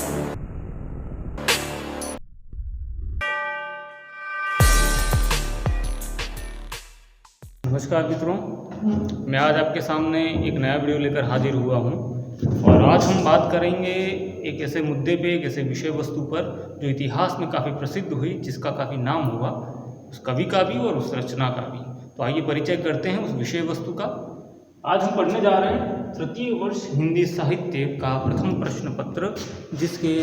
नमस्कार मित्रों, मैं आज आपके सामने एक नया वीडियो लेकर हाजिर हुआ हूं और आज हम बात करेंगे एक ऐसे मुद्दे पे, एक ऐसे विषय वस्तु पर जो इतिहास में काफ़ी प्रसिद्ध हुई, जिसका काफ़ी नाम हुआ, उस कवि का भी और उस रचना का भी। तो आइए परिचय करते हैं उस विषय वस्तु का। आज हम पढ़ने जा रहे हैं तृतीय वर्ष हिंदी साहित्य का प्रथम प्रश्न पत्र, जिसके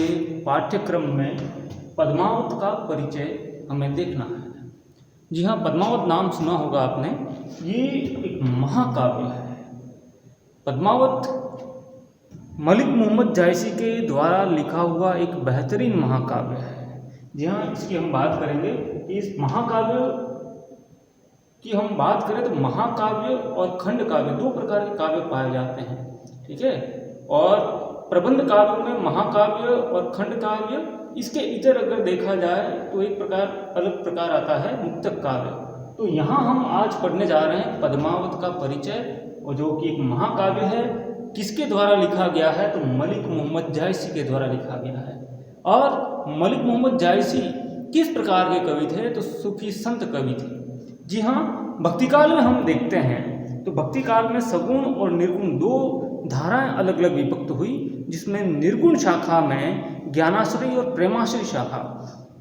पाठ्यक्रम में पद्मावत का परिचय हमें देखना है। जी हाँ, पद्मावत नाम सुना होगा आपने। ये एक महाकाव्य है। पद्मावत मलिक मोहम्मद जायसी के द्वारा लिखा हुआ एक बेहतरीन महाकाव्य है। जी हाँ, इसकी हम बात करेंगे। इस महाकाव्य की हम बात करें तो महाकाव्य और खंड काव्य दो प्रकार के काव्य पाए जाते हैं, ठीक है। और प्रबंध काव्य में महाकाव्य और खंड काव्य, इसके इतर अगर देखा जाए तो एक प्रकार अलग प्रकार आता है मुक्तक काव्य। तो यहाँ हम आज पढ़ने जा रहे हैं पद्मावत का परिचय, और जो कि एक महाकाव्य है। किसके द्वारा लिखा गया है तो मलिक मोहम्मद जायसी के द्वारा लिखा गया है। और मलिक मोहम्मद जायसी किस प्रकार के कवि थे तो सूफी संत कवि थे। जी हाँ, भक्ति काल में हम देखते हैं तो भक्ति काल में सगुण और निर्गुण दो धाराएं अलग अलग विभक्त हुई, जिसमें निर्गुण शाखा में ज्ञानाश्रय और प्रेमाश्रय शाखा,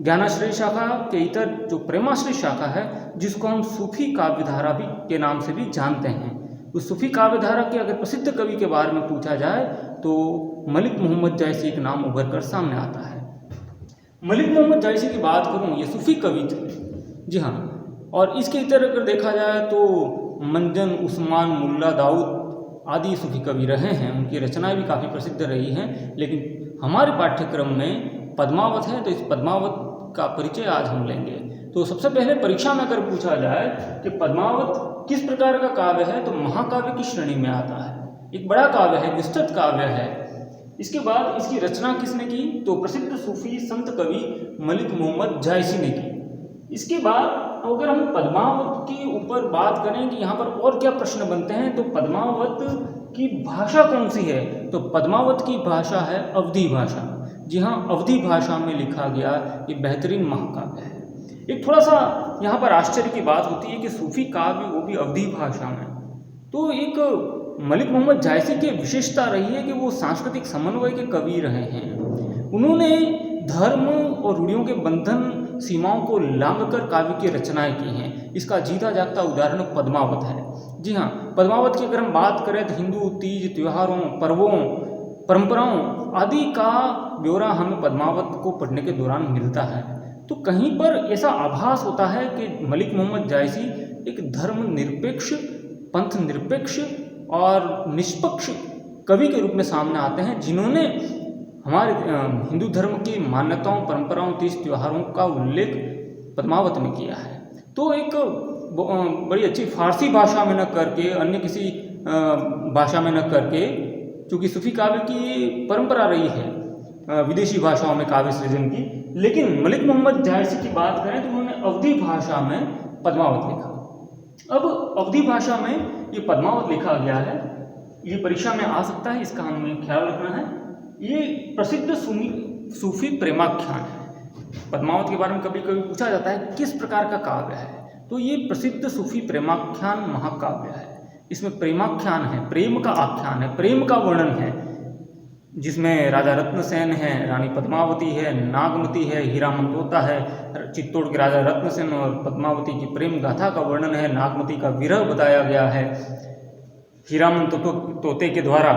ज्ञानाश्रय शाखा के इतर जो प्रेमाश्रय शाखा है, जिसको हम सूफी काव्यधारा भी के नाम से भी जानते हैं। उस सूफी काव्यधारा के अगर प्रसिद्ध कवि के बारे में पूछा जाए तो मलिक मोहम्मद जायसी एक नाम उभर कर सामने आता है। मलिक मोहम्मद जायसी की बात करूँ, ये सूफी कवि थे। जी हाँ, और इसके इतर अगर देखा जाए तो मंजन, उस्मान, मुल्ला दाऊद आदि सूफी कवि रहे हैं। उनकी रचनाएं भी काफ़ी प्रसिद्ध रही हैं, लेकिन हमारे पाठ्यक्रम में पद्मावत है, तो इस पद्मावत का परिचय आज हम लेंगे। तो सबसे पहले परीक्षा में अगर पूछा जाए कि पद्मावत किस प्रकार का काव्य है तो महाकाव्य की श्रेणी में आता है। एक बड़ा काव्य है, विस्तृत काव्य है। इसके बाद इसकी रचना किसने की तो प्रसिद्ध सूफी संत कवि मलिक मोहम्मद जायसी ने की। इसके बाद अगर हम पद्मावत के ऊपर बात करें कि यहाँ पर और क्या प्रश्न बनते हैं तो पद्मावत की भाषा कौन सी है तो पद्मावत की भाषा है अवधी भाषा। जी हाँ, अवधी भाषा में लिखा गया ये बेहतरीन महाकाव्य है। एक थोड़ा सा यहाँ पर आश्चर्य की बात होती है कि सूफी काव्य वो भी अवधी भाषा में। तो एक मलिक मोहम्मद जायसी की विशेषता रही है कि वो सांस्कृतिक समन्वय के कवि रहे हैं। उन्होंने धर्म और रूढ़ियों के बंधन सीमाओं को लांघकर काव्य की रचनाएं की हैं। इसका जीता जागता उदाहरण पद्मावत है। जी हाँ, पद्मावत की अगर हम बात करें तो हिंदू तीज, त्योहारों, पर्वों, परंपराओं आदि का ब्यौरा हमें पद्मावत को पढ़ने के दौरान मिलता है। तो कहीं पर ऐसा आभास होता है कि मलिक मोहम्मद जायसी एक धर्म निरपेक्ष, पंथ निरपेक्ष और निष्पक्ष कवि के रूप में सामने आते हैं, जिन्होंने हमारे हिंदू धर्म की मान्यताओं, परंपराओं, तीज त्योहारों का उल्लेख पद्मावत में किया है। तो एक बड़ी अच्छी फारसी भाषा में न करके, अन्य किसी भाषा में न करके, चूँकि सूफी काव्य की परंपरा रही है विदेशी भाषाओं में काव्य सृजन की, लेकिन मलिक मोहम्मद जायसी की बात करें तो उन्होंने अवधी भाषा में पद्मावत लिखा। अब अवधी भाषा में ये पद्मावत लिखा गया है, ये परीक्षा में आ सकता है, इसका हमें ख्याल रखना है। ये प्रसिद्ध सूफी प्रेमाख्यान है। पद्मावत के बारे में कभी कभी पूछा जाता है किस प्रकार का काव्य है, तो ये प्रसिद्ध सूफी प्रेमाख्यान महाकाव्य है। इसमें प्रेमाख्यान है, प्रेम का आख्यान है, प्रेम का वर्णन है, जिसमें राजा रत्नसेन है, रानी पद्मावती है, नागमती है, हीरामन तोता है। चित्तौड़ के राजा रत्नसेन और पद्मावती की प्रेम गाथा का वर्णन है, नागमती का विरह बताया गया है, हीरामन तोते के द्वारा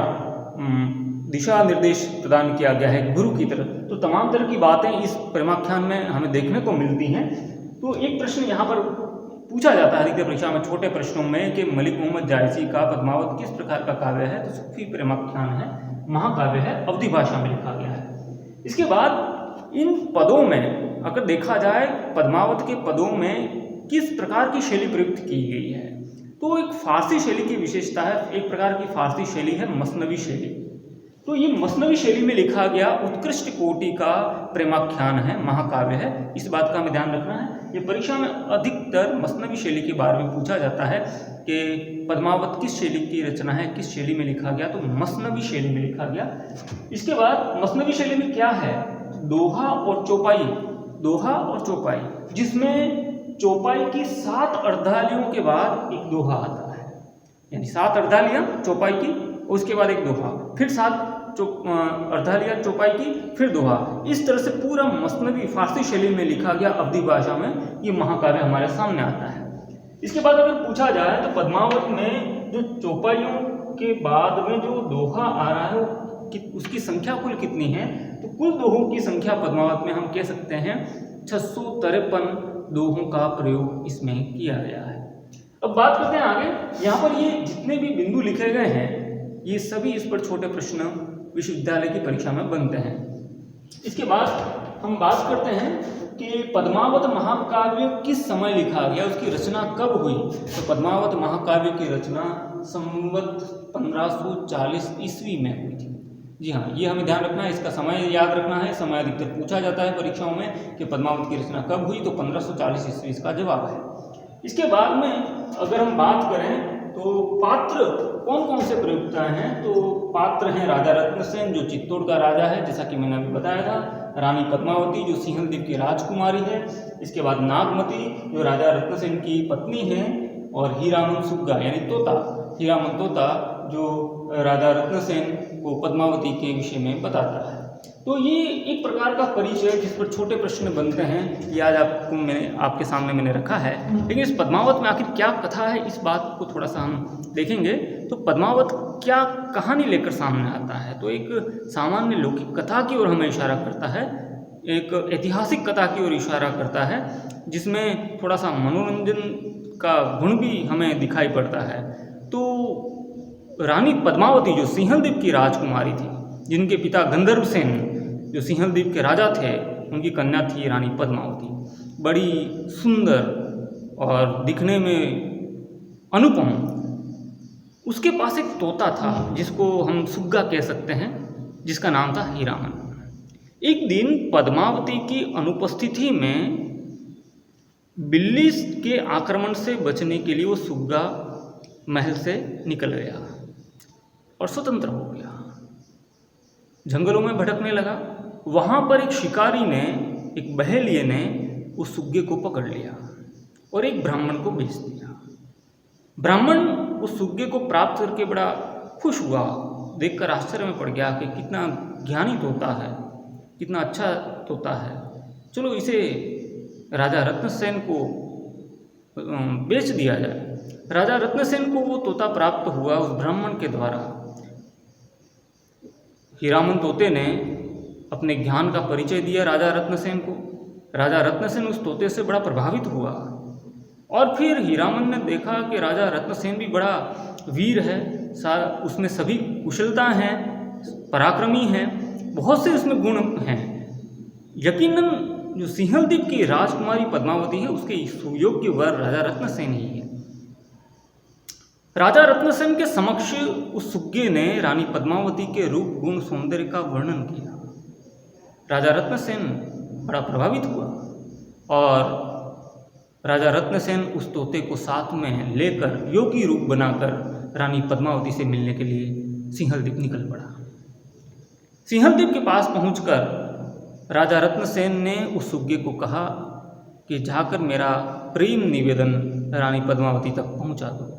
दिशा निर्देश प्रदान किया गया है गुरु की तरह। तो तमाम तरह की बातें इस प्रेमाख्यान में हमें देखने को मिलती हैं। तो एक प्रश्न यहाँ पर पूछा जाता है अधिकतर परीक्षा में, छोटे प्रश्नों में, कि मलिक मोहम्मद जायसी का पद्मावत किस प्रकार का काव्य है तो सूफी प्रेमाख्यान है, महाकाव्य है, अवधी भाषा में लिखा गया है। इसके बाद इन पदों में अगर देखा जाए पद्मावत के पदों में किस प्रकार की शैली प्रयुक्त की गई है तो एक फारसी शैली की विशेषता है। एक प्रकार की फारसी शैली है मसनवी शैली। तो ये मसनवी शैली में लिखा गया उत्कृष्ट कोटि का प्रेमाख्यान है, महाकाव्य है। इस बात का हमें ध्यान रखना है। ये परीक्षा में अधिकतर मसनवी शैली के बारे में पूछा जाता है। कि पद्मावत किस शैली की रचना है, किस शैली में लिखा गया, तो मसनवी शैली में लिखा गया। इसके बाद मसनवी शैली में क्या है, दोहा और चौपाई, दोहा और चौपाई, जिसमें चौपाई की 7 अर्धालियों के बाद एक दोहा आता है, यानी 7 अर्धालियां चौपाई की, उसके बाद एक दोहा, फिर 7 अर्धालियां चौपाई की, फिर दोहा। इस तरह से पूरा मसनवी फारसी शैली में लिखा गया अवधी भाषा में ये महाकाव्य हमारे सामने आता है। इसके बाद अगर पूछा जाए तो पद्मावत में जो चौपाइयों के बाद में जो दोहा आ रहा है उसकी संख्या कुल कितनी है, तो कुल दोहों की संख्या पद्मावत में हम कह सकते हैं 653 दोहों का प्रयोग इसमें किया गया है। अब बात करते हैं आगे। यहाँ पर ये जितने भी बिंदु लिखे गए हैं ये सभी इस पर छोटे प्रश्न विश्वविद्यालय की परीक्षा में बनते हैं। इसके बाद हम बात करते हैं कि पद्मावत महाकाव्य किस समय लिखा गया, उसकी रचना कब हुई। तो पद्मावत महाकाव्य की रचना संवत 1540 ईस्वी में हुई थी। जी हाँ, ये हमें ध्यान रखना है, इसका समय याद रखना है। समय अधिकतर पूछा जाता है परीक्षाओं में कि पद्मावत की रचना कब हुई, तो 1540 ईस्वी इसका जवाब है। इसके बाद में अगर हम बात करें तो पात्र कौन कौन से प्रयुक्त हैं, तो पात्र हैं राजा रत्नसेन जो चित्तौड़ का राजा है, जैसा कि मैंने अभी बताया था, रानी पद्मावती जो सिंहल द्वीप की राजकुमारी है, इसके बाद नागमती जो राजा रत्नसेन की पत्नी है, और हीरामन सुग्गा यानी तोता, हीरामन तोता जो राजा रत्नसेन को पद्मावती के विषय में बताता है। तो ये एक प्रकार का परिचय जिस पर छोटे प्रश्न बनते हैं, ये आज आपके सामने मैंने रखा है। लेकिन इस पद्मावत में आखिर क्या कथा है, इस बात को थोड़ा सा हम देखेंगे। तो पद्मावत क्या कहानी लेकर सामने आता है, तो एक सामान्य लौकिक कथा की ओर हमें इशारा करता है, एक ऐतिहासिक कथा की ओर इशारा करता है, जिसमें थोड़ा सा मनोरंजन का गुण भी हमें दिखाई पड़ता है। तो रानी पद्मावती जो सिंहल द्वीप की राजकुमारी थी, जिनके पिता गंधर्व सेन जो सिंहल द्वीप के राजा थे, उनकी कन्या थी रानी पद्मावती, बड़ी सुंदर और दिखने में अनुपम। उसके पास एक तोता था जिसको हम सुग्गा कह सकते हैं, जिसका नाम था हीरामन। एक दिन पद्मावती की अनुपस्थिति में बिल्ली के आक्रमण से बचने के लिए वो सुग्गा महल से निकल गया और स्वतंत्र हो गया, जंगलों में भटकने लगा। वहाँ पर एक शिकारी ने, एक बहेलिये ने उस सुग्गे को पकड़ लिया और एक ब्राह्मण को बेच दिया। ब्राह्मण उस सुग्गे को प्राप्त करके बड़ा खुश हुआ, देखकर आश्चर्य में पड़ गया कि कितना ज्ञानी तोता है, कितना अच्छा तोता है, चलो इसे राजा रत्नसेन को बेच दिया जाए। राजा रत्नसेन को वो तोता प्राप्त हुआ उस ब्राह्मण के द्वारा। हीरामन तोते ने अपने ज्ञान का परिचय दिया राजा रत्नसेन को। राजा रत्नसेन उस तोते से बड़ा प्रभावित हुआ और फिर हीरामन ने देखा कि राजा रत्नसेन भी बड़ा वीर है, उसमें सभी कुशलता हैं, पराक्रमी हैं, बहुत से उसमें गुण हैं। यकीनन जो सिंहल द्वीप की राजकुमारी पद्मावती है उसके सुयोग्य वर राजा रत्नसेन ही है। राजा रत्नसेन के समक्ष उस सुग्गे ने रानी पद्मावती के रूप गुण सौंदर्य का वर्णन किया। राजा रत्नसेन बड़ा प्रभावित हुआ और राजा रत्नसेन उस तोते को साथ में लेकर योगी रूप बनाकर रानी पद्मावती से मिलने के लिए सिंहल द्वीप निकल पड़ा। सिंहल द्वीप के पास पहुंचकर राजा रत्नसेन ने उस सुग्गे को कहा कि जाकर मेरा प्रेम निवेदन रानी पद्मावती तक पहुंचा दो।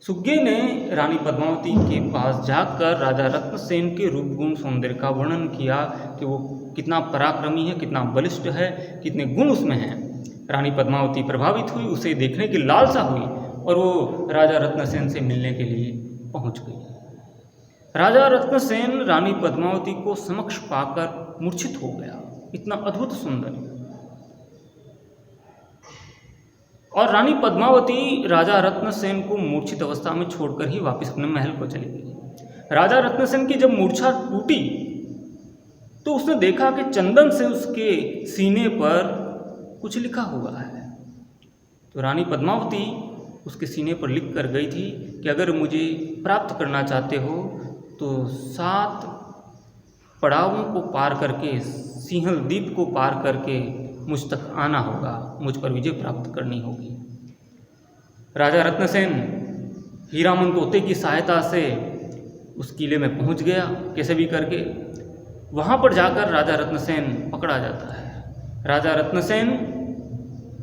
सुग्गे ने रानी पद्मावती के पास जाकर राजा रत्नसेन के रूप गुण सौंदर्य का वर्णन किया कि वो कितना पराक्रमी है, कितना बलिष्ठ है, कितने गुण उसमें हैं। रानी पद्मावती प्रभावित हुई, उसे देखने की लालसा हुई और वो राजा रत्नसेन से मिलने के लिए पहुंच गई। राजा रत्नसेन रानी पद्मावती को समक्ष पाकर मूर्छित हो गया, इतना अद्भुत सुंदर। और रानी पद्मावती राजा रत्नसेन को मूर्छित अवस्था में छोड़कर ही वापस अपने महल को चली गई। राजा रत्नसेन की जब मूर्छा टूटी तो उसने देखा कि चंदन से उसके सीने पर कुछ लिखा हुआ है। तो रानी पद्मावती उसके सीने पर लिख कर गई थी कि अगर मुझे प्राप्त करना चाहते हो तो 7 पड़ावों को पार करके, सिंहल द्वीप को पार करके मुझ तक आना होगा, मुझ पर विजय प्राप्त करनी होगी। राजा रत्नसेन हीरामन तोते की सहायता से उस किले में पहुंच गया कैसे भी करके। वहाँ पर जाकर राजा रत्नसेन पकड़ा जाता है। राजा रत्नसेन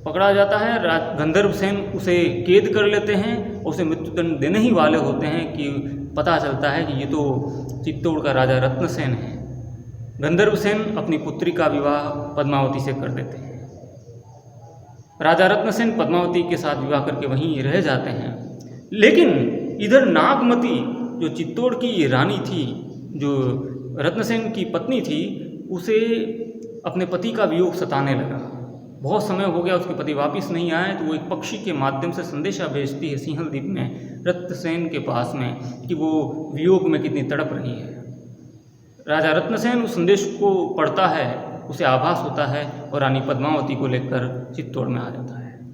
पकड़ा जाता है, गंधर्वसेन उसे कैद कर लेते हैं और उसे मृत्युदंड देने ही वाले होते हैं कि पता चलता है कि ये तो चित्तौड़ का राजा रत्नसेन है। गंधर्वसेन अपनी पुत्री का विवाह पद्मावती से कर देते हैं। राजा रत्नसेन पद्मावती के साथ विवाह करके वहीं रह जाते हैं। लेकिन इधर नागमती जो चित्तौड़ की रानी थी, जो रत्नसेन की पत्नी थी, उसे अपने पति का वियोग सताने लगा। बहुत समय हो गया, उसके पति वापस नहीं आए, तो वो एक पक्षी के माध्यम से संदेशा भेजती है सिंहलदीप में रत्नसेन के पास में कि वो वियोग में कितनी तड़प रही है। राजा रत्नसेन उस संदेश को पढ़ता है, उसे आभास होता है और रानी पद्मावती को लेकर चित्तौड़ में आ जाता है।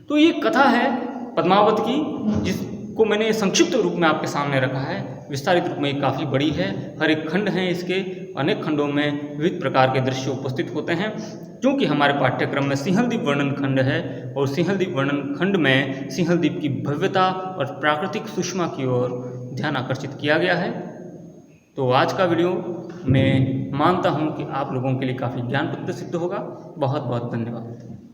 तो ये कथा है पद्मावत की, जिसको मैंने संक्षिप्त रूप में आपके सामने रखा है। विस्तारित रूप में ये काफ़ी बड़ी है, हर एक खंड है इसके, अनेक खंडों में विविध प्रकार के दृश्य उपस्थित होते हैं। क्योंकि हमारे पाठ्यक्रम में सिंहलदीप वर्णन खंड है और सिंहलदीप वर्णन खंड में सिंहलदीप की भव्यता और प्राकृतिक सुषमा की ओर ध्यान आकर्षित किया गया है। तो आज का वीडियो मैं मानता हूँ कि आप लोगों के लिए काफ़ी ज्ञानप्रद सिद्ध होगा। बहुत बहुत धन्यवाद।